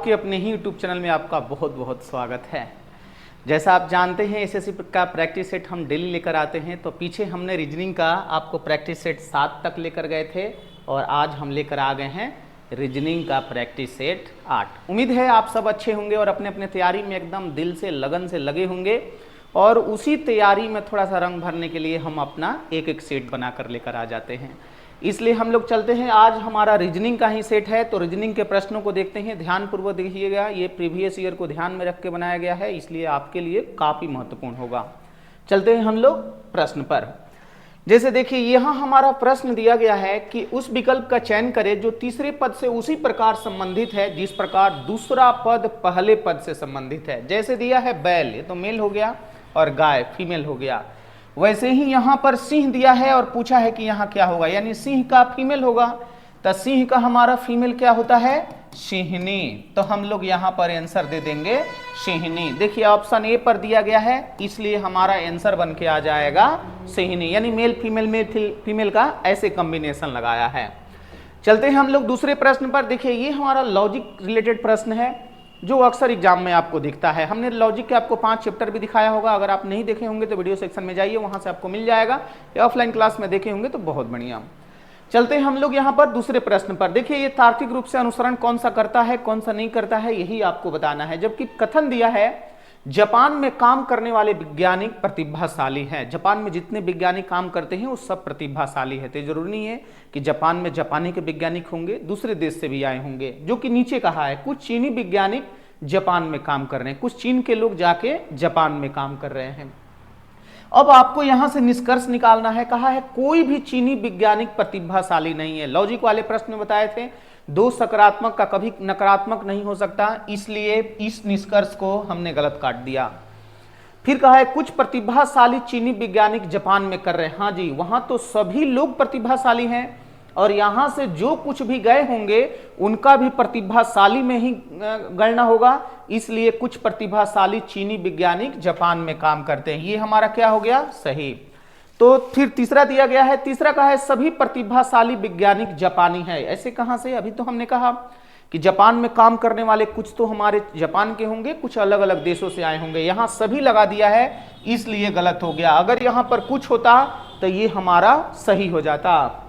आपके अपने ही YouTube channel में आपका बहुत बहुत स्वागत है। जैसा आप जानते हैं एसएससी का प्रैक्टिस सेट हम डेली लेकर आते हैं, तो पीछे हमने रीजनिंग का आपको प्रैक्टिस सेट 7 तक लेकर गए थे और आज हम लेकर आ गए हैं रीजनिंग का प्रैक्टिस सेट 8। उम्मीद है आप सब अच्छे होंगे और अपने अपने तैयारी में एकदम दिल से लगन से लगे होंगे और उसी तैयारी में थोड़ा सा रंग भरने के लिए हम अपना एक एक सेट बना कर लेकर आ जाते हैं। इसलिए हम लोग चलते हैं, आज हमारा रीजनिंग का ही सेट है। तो रीजनिंग के प्रश्नों को देखते हैं, ध्यानपूर्वक देखिएगा। ये प्रीवियस ईयर को ध्यान में रख के बनाया गया है, इसलिए आपके लिए काफ़ी महत्वपूर्ण होगा। चलते हैं हम लोग प्रश्न पर। जैसे देखिए यहाँ हमारा प्रश्न दिया गया है कि उस विकल्प का चयन करें जो तीसरे पद से उसी प्रकार संबंधित है जिस प्रकार दूसरा पद पहले पद से संबंधित है। जैसे दिया है बैल, ये तो मेल हो गया, और गाय फीमेल हो गया। वैसे ही यहाँ पर सिंह दिया है और पूछा है कि यहाँ क्या होगा, यानी सिंह का फीमेल होगा। तो सिंह का हमारा फीमेल क्या होता है, सिंहनी। तो हम लोग यहाँ पर आंसर दे देंगे सिंहनी। देखिए ऑप्शन ए पर दिया गया है, इसलिए हमारा आंसर बन के आ जाएगा सिंहनी, यानी मेल फीमेल का ऐसे कॉम्बिनेशन लगाया है। चलते हैं हम लोग दूसरे प्रश्न पर। देखिए ये हमारा लॉजिक रिलेटेड प्रश्न है जो अक्सर एग्जाम में आपको दिखता है। हमने लॉजिक के आपको 5 चैप्टर भी दिखाया होगा, अगर आप नहीं देखे होंगे तो वीडियो सेक्शन में जाइए, वहां से आपको मिल जाएगा, या ऑफलाइन क्लास में देखे होंगे तो बहुत बढ़िया। चलते हैं हम लोग यहाँ पर दूसरे प्रश्न पर। देखिए ये तार्किक रूप से अनुसरण कौन सा करता है कौन सा नहीं करता है, यही आपको बताना है। जबकि कथन दिया है जापान में काम करने वाले वैज्ञानिक प्रतिभाशाली हैं। जापान में जितने वैज्ञानिक काम करते हैं वो सब प्रतिभाशाली है। तो जरूरी नहीं है कि जापान में जापानी के वैज्ञानिक होंगे, दूसरे देश से भी आए होंगे। जो कि नीचे कहा है कुछ चीनी वैज्ञानिक जापान में काम कर रहे हैं, कुछ चीन के लोग जाके जापान में काम कर रहे हैं। अब आपको यहां से निष्कर्ष निकालना है। कहा है कोई भी चीनी वैज्ञानिक प्रतिभाशाली नहीं है। लॉजिक वाले प्रश्न में बताए थे दो सकारात्मक का कभी नकारात्मक नहीं हो सकता, इसलिए इस निष्कर्ष को हमने गलत काट दिया। फिर कहा है कुछ प्रतिभाशाली चीनी वैज्ञानिक जापान में कर रहे हैं। हाँ जी, वहां तो सभी लोग प्रतिभाशाली हैं और यहां से जो कुछ भी गए होंगे उनका भी प्रतिभाशाली में ही गणना होगा, इसलिए कुछ प्रतिभाशाली चीनी वैज्ञानिक जापान में काम करते हैं। ये हमारा क्या हो गया, सही। तो फिर तीसरा दिया गया है, तीसरा कहा है सभी प्रतिभाशाली वैज्ञानिक जापानी है। ऐसे कहां से, अभी तो हमने कहा कि जापान में काम करने वाले कुछ तो हमारे जापान के होंगे, कुछ अलग अलग देशों से आए होंगे। यहां सभी लगा दिया है, इसलिए गलत हो गया। अगर यहां पर कुछ होता तो ये हमारा सही हो जाता।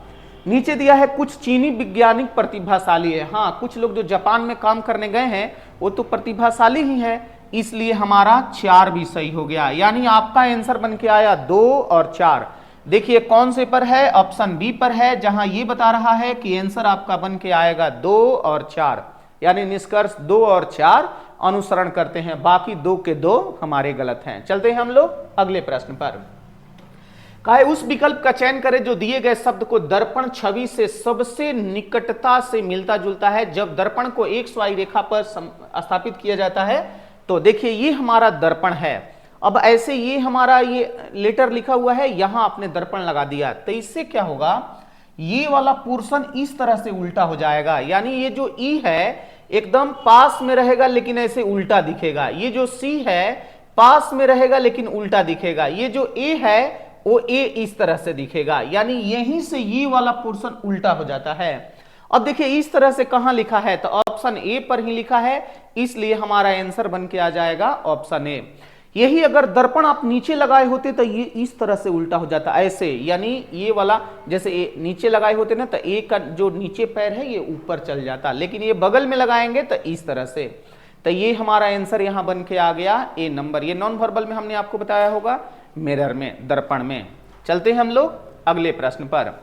नीचे दिया है कुछ चीनी वैज्ञानिक प्रतिभाशाली है। हाँ, कुछ लोग जो जापान में काम करने गए हैं वो तो प्रतिभाशाली ही है, इसलिए हमारा 4 भी सही हो गया। यानी आपका आंसर बन के आया 2 और 4। देखिए कौन से पर है, ऑप्शन बी पर है, जहां ये बता रहा है कि आंसर आपका बन के आएगा 2 और 4, यानी निष्कर्ष 2 और 4 अनुसरण करते हैं, बाकी 2 के 2 हमारे गलत हैं। चलते हैं हम लोग अगले प्रश्न पर। कहा उस विकल्प का चयन करें जो दिए गए शब्द को दर्पण छवि से सबसे निकटता से मिलता जुलता है जब दर्पण को एक XY रेखा पर स्थापित किया जाता है। तो देखिए ये हमारा दर्पण है। अब ऐसे ये हमारा ये लेटर लिखा हुआ है, यहां आपने दर्पण लगा दिया, तो इससे क्या होगा, ये वाला पोर्शन इस तरह से उल्टा हो जाएगा। यानी ये जो ई है एकदम पास में रहेगा लेकिन ऐसे उल्टा दिखेगा, ये जो सी है पास में रहेगा लेकिन उल्टा दिखेगा, ये जो ए है वो ए इस तरह से दिखेगा, यानी यहीं से ये वाला पोर्शन उल्टा हो जाता है। अब देखिए इस तरह से कहां लिखा है, तो ऑप्शन ए पर ही लिखा है, इसलिए हमारा आंसर बन के आ जाएगा ऑप्शन ए। यही अगर दर्पण आप नीचे लगाए होते तो ये इस तरह से उल्टा हो जाता ऐसे, यानी ये वाला जैसे ए नीचे लगाए होते ना तो ए का जो नीचे पैर है ये ऊपर चल जाता, लेकिन ये बगल में लगाएंगे तो इस तरह से। तो ये हमारा आंसर यहां बन के आ गया ए नंबर। ये नॉन वर्बल में हमने आपको बताया होगा, मिरर में, दर्पण में। चलते हैं हम लोग अगले प्रश्न पर।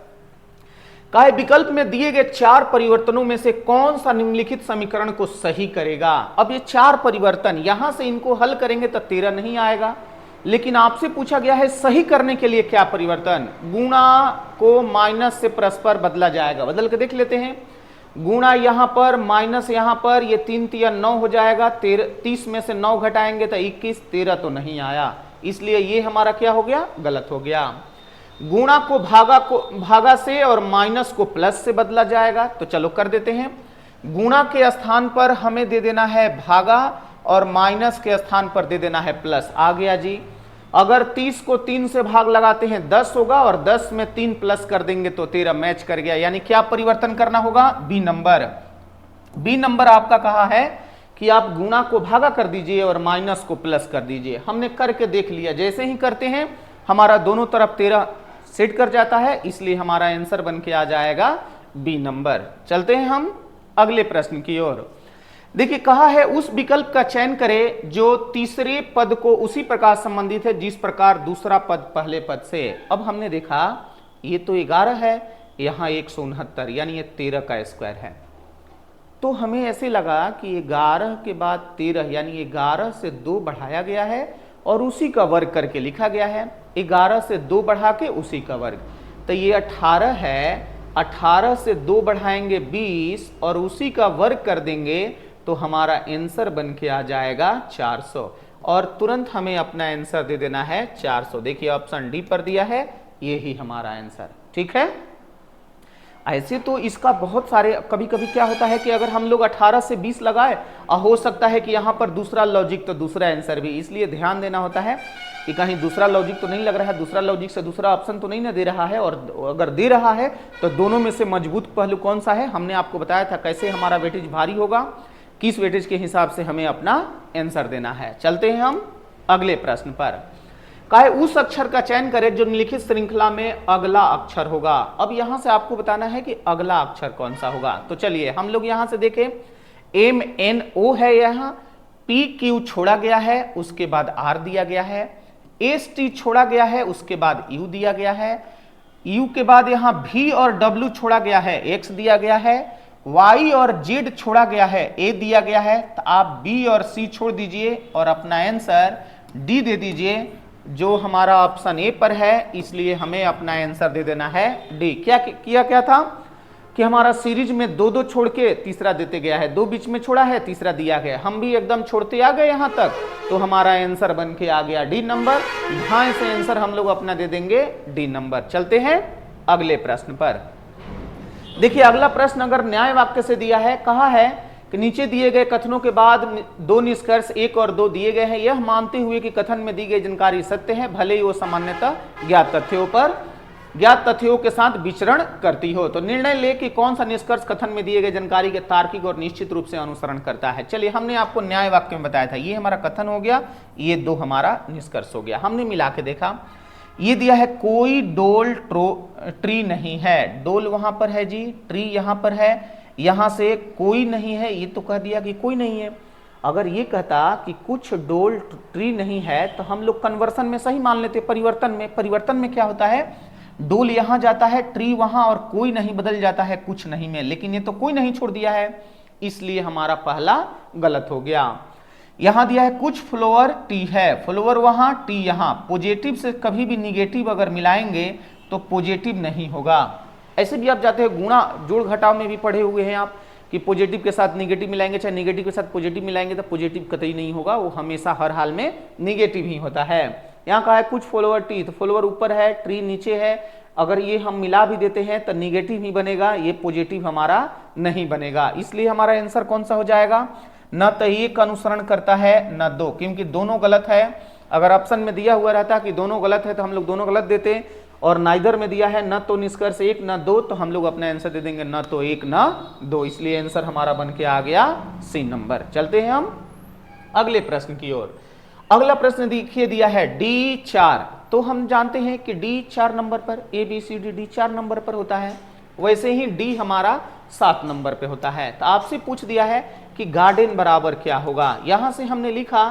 कहा विकल्प में दिए गए 4 परिवर्तनों में से कौन सा निम्नलिखित समीकरण को सही करेगा। अब ये 4 परिवर्तन यहां से इनको हल करेंगे तो 13 नहीं आएगा, लेकिन आपसे पूछा गया है सही करने के लिए क्या परिवर्तन। गुणा को माइनस से प्लस पर बदला जाएगा, बदल के देख लेते हैं। गुणा यहां पर, माइनस यहां पर, ये 3 तिया 9 हो जाएगा, 30 में से 9 घटाएंगे तो 21, 13 तो नहीं आया, इसलिए ये हमारा क्या हो गया, गलत हो गया। गुणा को भागा से और माइनस को प्लस से बदला जाएगा, तो चलो कर देते हैं। गुणा के स्थान पर हमें दे देना है भागा और माइनस के स्थान पर दे देना है प्लस। आ गया जी। अगर 30 को 3 से भाग लगाते हैं 10 होगा और 10 में 3 प्लस कर देंगे तो 13 मैच कर गया। यानी क्या परिवर्तन करना होगा, बी नंबर। बी नंबर आपका कहा है कि आप गुणा को भागा कर दीजिए और माइनस को प्लस कर दीजिए। हमने करके देख लिया, जैसे ही करते हैं हमारा दोनों तरफ 13 सेट कर जाता है, इसलिए हमारा आंसर बन के आ जाएगा बी नंबर। चलते हैं हम अगले प्रश्न की ओर। देखिए कहा है उस विकल्प का चयन करें जो तीसरे पद को उसी प्रकार संबंधित है जिस प्रकार दूसरा पद पहले पद से। अब हमने देखा ये तो 11 है, यहाँ 169 यानी ये 13 का स्क्वायर है। तो हमें ऐसे लगा कि 11 के बाद 13 यानी 11 से 2 बढ़ाया गया है और उसी का वर्ग करके लिखा गया है। 11 से 2 बढ़ा के उसी का वर्ग, तो ये 18 है। 18 से 2 बढ़ाएंगे 20 और उसी का वर्ग कर देंगे तो हमारा आंसर बन के आ जाएगा 400 और तुरंत हमें अपना आंसर दे देना है 400। देखिए ऑप्शन डी पर दिया है, ये ही हमारा आंसर। ठीक है, ऐसे तो इसका बहुत सारे, कभी कभी क्या होता है कि अगर हम लोग 18 से 20 लगाए हो सकता है कि यहाँ पर दूसरा लॉजिक तो दूसरा आंसर भी, इसलिए ध्यान देना होता है कि कहीं दूसरा लॉजिक तो नहीं लग रहा है, दूसरा लॉजिक से दूसरा ऑप्शन तो नहीं ना दे रहा है, और अगर दे रहा है तो दोनों में से मजबूत पहलू कौन सा है। हमने आपको बताया था कैसे हमारा वेटेज भारी होगा, किस वेटेज के हिसाब से हमें अपना आंसर देना है। चलते हैं हम अगले प्रश्न पर। कहे उस अक्षर का चयन करें जो निम्नलिखित श्रृंखला में अगला अक्षर होगा। अब यहां से आपको बताना है कि अगला अक्षर कौन सा होगा। तो चलिए हम लोग यहां से देखें, MNO है, यहाँ PQ छोड़ा गया है, उसके बाद R दिया गया है, ST छोड़ा गया है, उसके बाद U दिया गया है, U के बाद यहाँ V और W छोड़ा गया है, X दिया गया है, Y और Z छोड़ा गया है, A दिया गया है। तो आप B और C छोड़ दीजिए और अपना आंसर D दे दीजिए, जो हमारा ऑप्शन ए पर है, इसलिए हमें अपना आंसर दे देना है डी। क्या था कि हमारा सीरीज में 2-2 छोड़ के तीसरा देते गया है, 2 बीच में छोड़ा है, तीसरा दिया गया, हम भी एकदम छोड़ते आ गए यहां तक, तो हमारा आंसर बन के आ गया डी नंबर। यहां से आंसर हम लोग अपना दे देंगे डी नंबर। चलते हैं अगले प्रश्न पर। देखिए अगला प्रश्न अगर न्याय वाक्य से दिया है, कहा है कि नीचे दिए गए कथनों के बाद 2 निष्कर्ष 1 और 2 दिए गए हैं, यह मानते हुए कि कथन में दी गई जानकारी सत्य है, भले ही वो सामान्यतः ज्ञात तथ्यों के साथ विचरण करती हो। तो निर्णय ले कि कौन सा निष्कर्ष कथन में दिए गए जानकारी के तार्किक और निश्चित रूप से अनुसरण करता है। चलिए हमने आपको न्याय वाक्य में बताया था, ये हमारा कथन हो गया, ये 2 हमारा निष्कर्ष हो गया। हमने मिला के देखा, ये दिया है कोई डोल ट्री नहीं है, डोल वहां पर है जी, ट्री यहां पर है, यहां से कोई नहीं है, ये तो कह दिया कि कोई नहीं है। अगर ये कहता कि कुछ डोल ट्री नहीं है तो हम लोग कन्वर्सन में सही मान लेते, परिवर्तन में क्या होता है, डोल यहां जाता है, ट्री वहां, और कोई नहीं बदल जाता है कुछ नहीं में, लेकिन ये तो कोई नहीं छोड़ दिया है, इसलिए हमारा पहला गलत हो गया। यहां दिया है कुछ फ्लोवर टी है, फ्लोवर वहां, टी यहां, पॉजिटिव से कभी भी निगेटिव अगर मिलाएंगे तो पॉजिटिव नहीं होगा। ऐसे भी आप जाते हैं गुणा जोड़ घटाव में भी पढ़े हुए हैं आप कि पॉजिटिव के साथ निगेटिव मिलाएंगे, चाहे निगेटिव के साथ पॉजिटिव मिलाएंगे तो पॉजिटिव कतई नहीं होगा, वो हमेशा हर हाल में निगेटिव ही होता है। यहाँ कहा है कुछ फॉलोवर टी, तो फॉलोवर ऊपर है, ट्री नीचे है, अगर ये हम मिला भी देते हैं तो निगेटिव ही बनेगा, ये पॉजिटिव हमारा नहीं बनेगा, इसलिए हमारा आंसर कौन सा हो जाएगा, न तो एक अनुसरण करता है न 2, क्योंकि दोनों गलत है। अगर ऑप्शन में दिया हुआ रहता कि दोनों गलत है तो हम लोग दोनों गलत देते, और नाइदर में दिया है न तो निष्कर्ष 1 न 2, तो हम लोग अपना आंसर दे देंगे न तो 1 न 2, इसलिए आंसर हमारा बन के आ गया सी नंबर। चलते हैं हम अगले प्रश्न की ओर। अगला प्रश्न देखिए दिया है D4, तो हम जानते हैं कि D 4 नंबर पर, ABCD D 4 नंबर पर होता है, वैसे ही D हमारा 7 नंबर पे होता है। तो आपसे पूछ दिया है कि गार्डन बराबर क्या होगा। यहां से हमने लिखा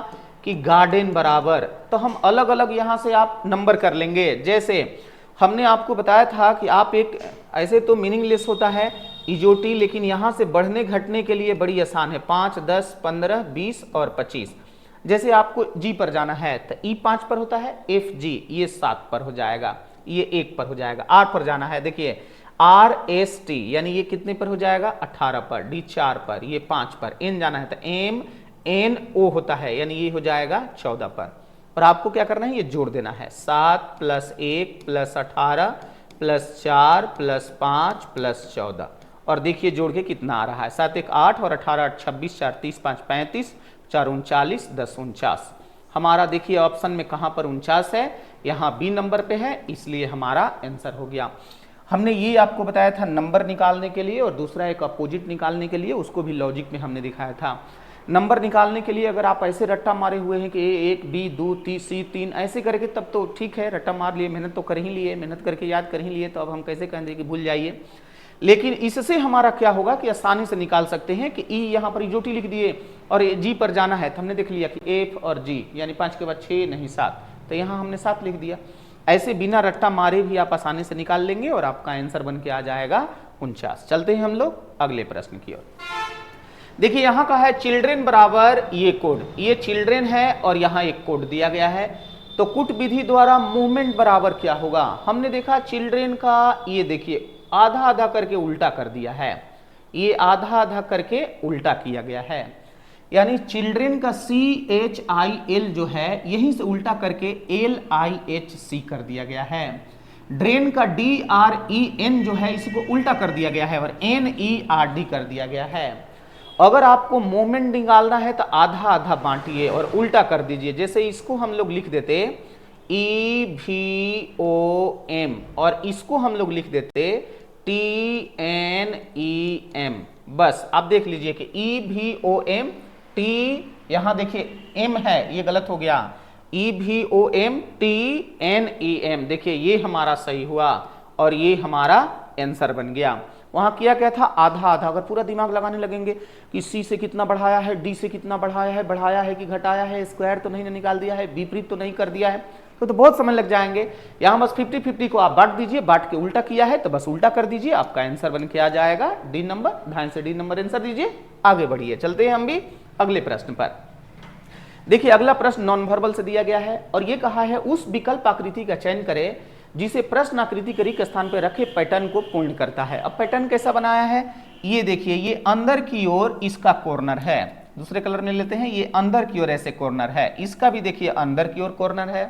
कि गार्डन बराबर, तो हम अलग अलग यहां से आप नंबर कर लेंगे। जैसे हमने आपको बताया था कि आप एक, ऐसे तो मीनिंगलेस होता है इजोटी, लेकिन यहां से बढ़ने घटने के लिए बड़ी आसान है, 5, 10, 15, 20 और 25। जैसे आपको G पर जाना है तो E 5 पर होता है, FG ये 7 पर हो जाएगा, ये 1 पर हो जाएगा। R पर जाना है, देखिए RST यानी ये कितने पर हो जाएगा, 18 पर, D 4 पर, ये 5 पर। N जाना है तो MNO होता है, यानी ये हो जाएगा 14 पर। और आपको क्या करना है, ये जोड़ देना है, 7 + 1 + 18 + 4 + 5 + 14, और देखिए जोड़ के कितना आ रहा है, 7 1 8 और 18 8 26, 4 30 5 35, 4 39, 10 49। हमारा देखिए ऑप्शन में कहां पर 49 है, यहां बी नंबर पे है, इसलिए हमारा आंसर हो गया। हमने ये आपको बताया था नंबर निकालने के लिए, और दूसरा एक अपोजिट निकालने के लिए, उसको भी लॉजिक में हमने दिखाया था। नंबर निकालने के लिए अगर आप ऐसे रट्टा मारे हुए हैं कि A1 B2 C3 ऐसे करके, तब तो ठीक है, रट्टा मार लिए, मेहनत तो कर ही लिए, मेहनत करके याद कर ही लिए, तो अब हम कैसे कहेंगे कि भूल जाइए। लेकिन इससे हमारा क्या होगा कि आसानी से निकाल सकते हैं कि ई यहाँ पर इजोटी लिख दिए और जी पर जाना है, तो हमने देख लिया कि एफ और जी, यानी 5 के बाद 6 नहीं 7, तो यहाँ हमने 7 लिख दिया। ऐसे बिना रट्टा मारे भी आप आसानी से निकाल लेंगे और आपका आंसर बन के आ जाएगा 49। चलते हैं हम लोग अगले प्रश्न की ओर। देखिए यहाँ का है चिल्ड्रेन बराबर ये कोड, ये चिल्ड्रेन है और यहाँ एक कोड दिया गया है, तो कुट विधि द्वारा मूवमेंट बराबर क्या होगा। हमने देखा चिल्ड्रेन का, ये देखिए आधा आधा करके उल्टा कर दिया है, ये आधा आधा करके उल्टा किया गया है, यानी चिल्ड्रेन का CHIL जो है यहीं से उल्टा करके LIHC कर दिया गया है। ड्रेन का DREN जो है इसको उल्टा कर दिया गया है और NERD कर दिया गया है। अगर आपको मोमेंट निकालना है तो आधा आधा बांटिए और उल्टा कर दीजिए। जैसे इसको हम लोग लिख देते EVOM और इसको हम लोग लिख देते TNEM, बस आप देख लीजिए कि EVOM T, यहां देखिए M है, ये गलत हो गया, EVOM TNEM, देखिए ये हमारा सही हुआ और ये हमारा आंसर बन गया। वहां किया क्या था, आधा आधा। अगर पूरा दिमाग लगाने लगेंगे कि C से कितना बढ़ाया है, D से कितना बढ़ाया है कि घटाया है, स्क्वायर तो नहीं निकाल दिया है, विपरीत तो नहीं कर दिया है, तो बहुत समय लग जाएंगे। यहाँ बस 50-50 को आप बांट दीजिए, बांट के उल्टा किया है तो बस उल्टा कर दीजिए, आपका आंसर बन के आ जाएगा D नंबर। ध्यान से D नंबर आंसर दीजिए, आगे बढ़िए। चलते हैं हम भी अगले प्रश्न पर। देखिए अगला प्रश्न नॉन वर्बल से दिया गया है और ये कहा है उस विकल्प आकृति का चयन करें जिसे प्रश्न आकृति के रिक्त स्थान पर रखे पैटर्न को पूर्ण करता है। अब पैटर्न कैसा बनाया है, ये देखिए, ये अंदर की ओर इसका कॉर्नर है, दूसरे कलर में लेते हैं, ये अंदर की ओर ऐसे कॉर्नर है, इसका भी देखिए अंदर की ओर कॉर्नर है।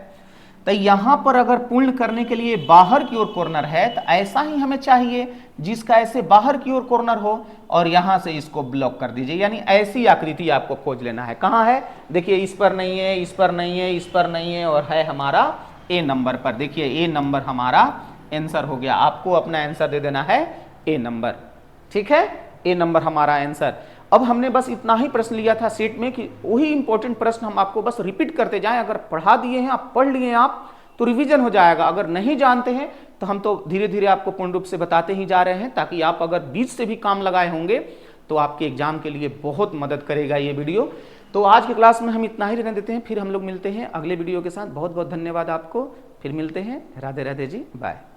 तो यहां पर अगर पूर्ण करने के लिए बाहर की ओर कॉर्नर है तो ऐसा ही हमें चाहिए जिसका ऐसे बाहर की ओर कॉर्नर हो और यहां से इसको ब्लॉक कर दीजिए, यानी ऐसी आकृति आपको खोज लेना है। कहां है, देखिए इस पर नहीं है, इस पर नहीं है, इस पर नहीं है और है हमारा A नंबर पर। देखिए A नंबर हमारा आंसर हो गया, आपको अपना आंसर दे देना है A नंबर, ठीक है, A नंबर हमारा आंसर। अब हमने बस इतना ही प्रश्न लिया था सेट में कि वही इंपॉर्टेंट प्रश्न हम आपको बस रिपीट करते जाएं। अगर पढ़ा दिए हैं, आप पढ़ लिए आप तो रिवीजन हो जाएगा। अगर नहीं जानते हैं तो हम तो धीरे धीरे आपको पूर्ण रूप से बताते ही जा रहे हैं, ताकि आप अगर बीच से भी काम लगाए होंगे तो आपके एग्जाम के लिए बहुत मदद करेगा ये वीडियो। तो आज की क्लास में हम इतना ही रहने देते हैं, फिर हम लोग मिलते हैं अगले वीडियो के साथ। बहुत बहुत धन्यवाद आपको, फिर मिलते हैं, राधे राधे जी, बाय।